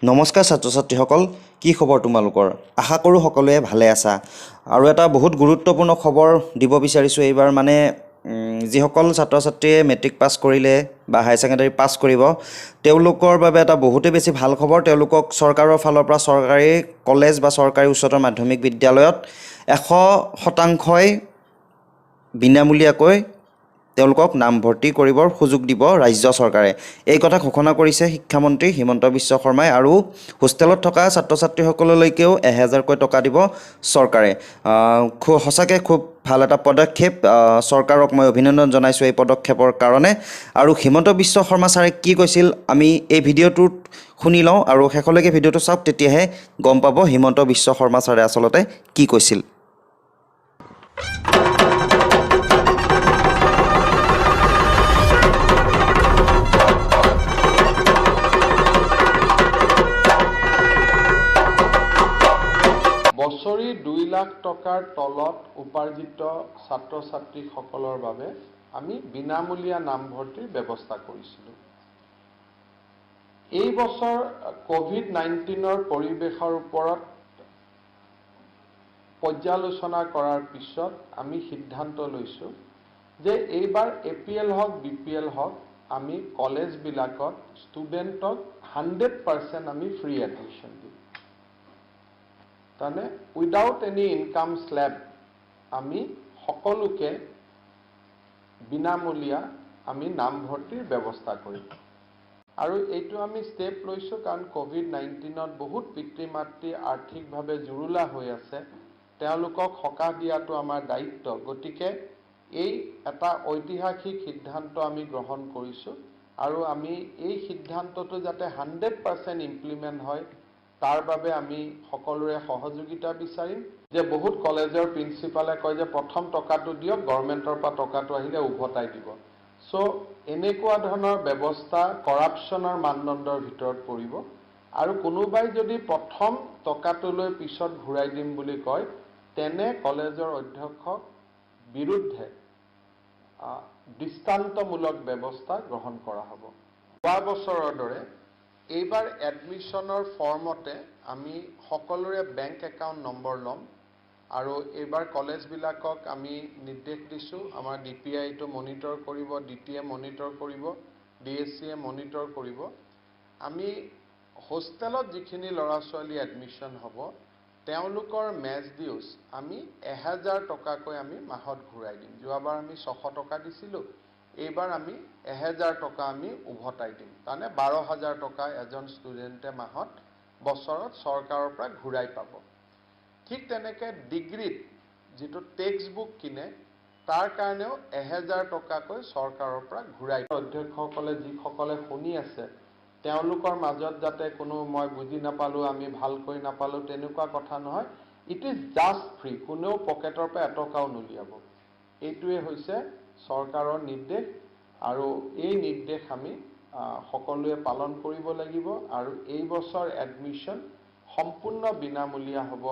নমস্কাৰ ছাত্ৰ ছাত্ৰীসকল, কি খবৰ তোমালোকৰ? আশা কৰোঁ সকলোৱে ভালে আছা। আৰু এটা বহুত গুৰুত্বপূৰ্ণ খবৰ দিব বিচাৰিছোঁ এইবাৰ, মানে যিসকল ছাত্ৰ ছাত্ৰীয়ে মেট্ৰিক পাছ কৰিলে বা হায়াৰ ছেকেণ্ডাৰী পাছ কৰিব, তেওঁলোকৰ বাবে এটা বহুতেই বেছি ভাল খবৰ। তেওঁলোকক চৰকাৰৰ ফালৰ পৰা চৰকাৰী কলেজ বা চৰকাৰী উচ্চতৰ মাধ্যমিক বিদ্যালয়ত 100% বিনামূলীয়াকৈ তেওঁলোকক নামভৰ্তি কৰিবৰ সুযোগ দিব ৰাজ্য চৰকাৰে। এই কথা ঘোষণা কৰিছে শিক্ষামন্ত্ৰী হিমন্ত বিশ্ব শৰ্মাই। আৰু হোষ্টেলত থকা ছাত্ৰ ছাত্ৰীসকললৈকেও 1000কৈ টকা দিব চৰকাৰে। সঁচাকৈ খুব ভাল এটা পদক্ষেপ। চৰকাৰক মই অভিনন্দন জনাইছোঁ এই পদক্ষেপৰ কাৰণে। আৰু হিমন্ত বিশ্ব শৰ্মা ছাৰে কি কৈছিল আমি এই ভিডিঅ'টোত শুনি লওঁ, আৰু শেষলৈকে ভিডিঅ'টো চাওক, তেতিয়াহে গম পাব হিমন্ত বিশ্ব শৰ্মা ছাৰে আচলতে কি কৈছিল। বছৰি 2 লাখ টকাৰ তলত উপাৰ্জিত ছাত্ৰ ছাত্ৰীসকলৰ বাবে আমি বিনামূলীয়া নামভৰ্তিৰ ব্যৱস্থা কৰিছিলোঁ। এই বছৰ কোভিড-19ৰ পৰিৱেশৰ ওপৰত পৰ্যালোচনা কৰাৰ পিছত আমি সিদ্ধান্ত লৈছোঁ যে এইবাৰ APL হওক BPL হওক আমি কলেজবিলাকত ষ্টুডেণ্টক 100% আমি ফ্ৰী এডমিশ্যন দিম। তাৰমানে উইদাউট এনি ইনকাম স্লেব আমি সকলোকে বিনামূলীয়া আমি নামভৰ্তিৰ ব্যৱস্থা কৰিম। আৰু এইটো আমি ষ্টেপ লৈছোঁ কাৰণ কোভিড-19ত বহুত পিতৃ মাতৃ আৰ্থিকভাৱে জুৰুলা হৈ আছে, তেওঁলোকক সকাহ দিয়াটো আমাৰ দায়িত্ব। গতিকে এই এটা ঐতিহাসিক সিদ্ধান্ত আমি গ্ৰহণ কৰিছোঁ, আৰু আমি এই সিদ্ধান্তটো যাতে 100% ইমপ্লিমেণ্ট হয় তাৰ বাবে আমি সকলোৰে সহযোগিতা বিচাৰিম। যে বহুত কলেজৰ প্ৰিন্সিপালে কয় যে প্ৰথম টকাটো দিয়ক, গভৰ্ণমেণ্টৰ পৰা টকাটো আহিলে উভতাই দিব। এনেকুৱা ধৰণৰ ব্যৱস্থা কৰাপশ্যনৰ মানদণ্ডৰ ভিতৰত পৰিব। আৰু কোনোবাই যদি প্ৰথম টকাটো লৈ পিছত ঘূৰাই দিম বুলি কয়, তেনে কলেজৰ অধ্যক্ষক বিৰুদ্ধে দৃষ্টান্তমূলক ব্যৱস্থা গ্ৰহণ কৰা হ'ব। যোৱা বছৰৰ দৰে এইবাৰ এডমিশ্যনৰ ফৰ্মতে আমি সকলোৰে বেংক একাউণ্ট নম্বৰ ল'ম। আৰু এইবাৰ কলেজবিলাকক আমি নিৰ্দেশ দিছোঁ, আমাৰ DPI-টো মনিটৰ কৰিব, DT-য়ে মনিটৰ কৰিব, DSC-য়ে মনিটৰ কৰিব। আমি হোষ্টেলত যিখিনি ল'ৰা ছোৱালী এডমিশ্যন হ'ব, তেওঁলোকৰ মেছ ডিউজ আমি 1000 টকাকৈ আমি মাহত ঘূৰাই দিম। যোৱাবাৰ আমি 600 টকা দিছিলোঁ, এইবাৰ আমি 1000 টকা আমি উভতাই দিম। তাৰমানে 12000 টকা এজন ষ্টুডেণ্টে মাহত বছৰত চৰকাৰৰ পৰা ঘূৰাই পাব। ঠিক তেনেকৈ ডিগ্ৰীত যিটো টেক্সট বুক কিনে তাৰ কাৰণেও 1000 টকাকৈ চৰকাৰৰ পৰা ঘূৰাই। অধ্যক্ষসকলে যিসকলে শুনি আছে তেওঁলোকৰ মাজত যাতে কোনো মই বুজি নাপালোঁ, আমি ভালকৈ নাপালোঁ তেনেকুৱা কথা নহয়। ইট ইজ জাষ্ট ফ্ৰী, কোনেও পকেটৰ পৰা এটকাও নুলিয়াব। এইটোৱে হৈছে চৰকাৰৰ নিৰ্দেশ, আৰু এই নিৰ্দেশ আমি সকলোৱে পালন কৰিব লাগিব। আৰু এই বছৰ এডমিশ্যন সম্পূৰ্ণ বিনামূলীয়া হ'ব,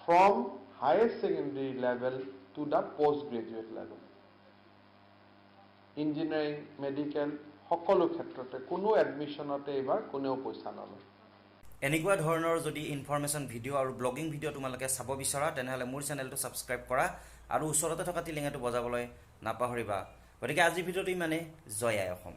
from higher secondary level to the post graduate level. Engineering, medical সকলো ক্ষেত্ৰতে কোনো এডমিশ্যনতে এইবাৰ কোনেও পইচা নলয়। এনেকুৱা ধৰণৰ যদি ইনফৰমেশ্যন ভিডিঅ' আৰু ব্লগিং ভিডিঅ' তোমালোকে চাব বিচৰা, তেনেহ'লে মোৰ চেনেলটো ছাবস্ক্ৰাইব কৰা আৰু ওচৰতে থকা টিলিঙাটো বজাবলৈ নাপাহৰিবা। গতিকে আজিৰ ভিডিঅ'টো ইমানেই। জয় আই অসম।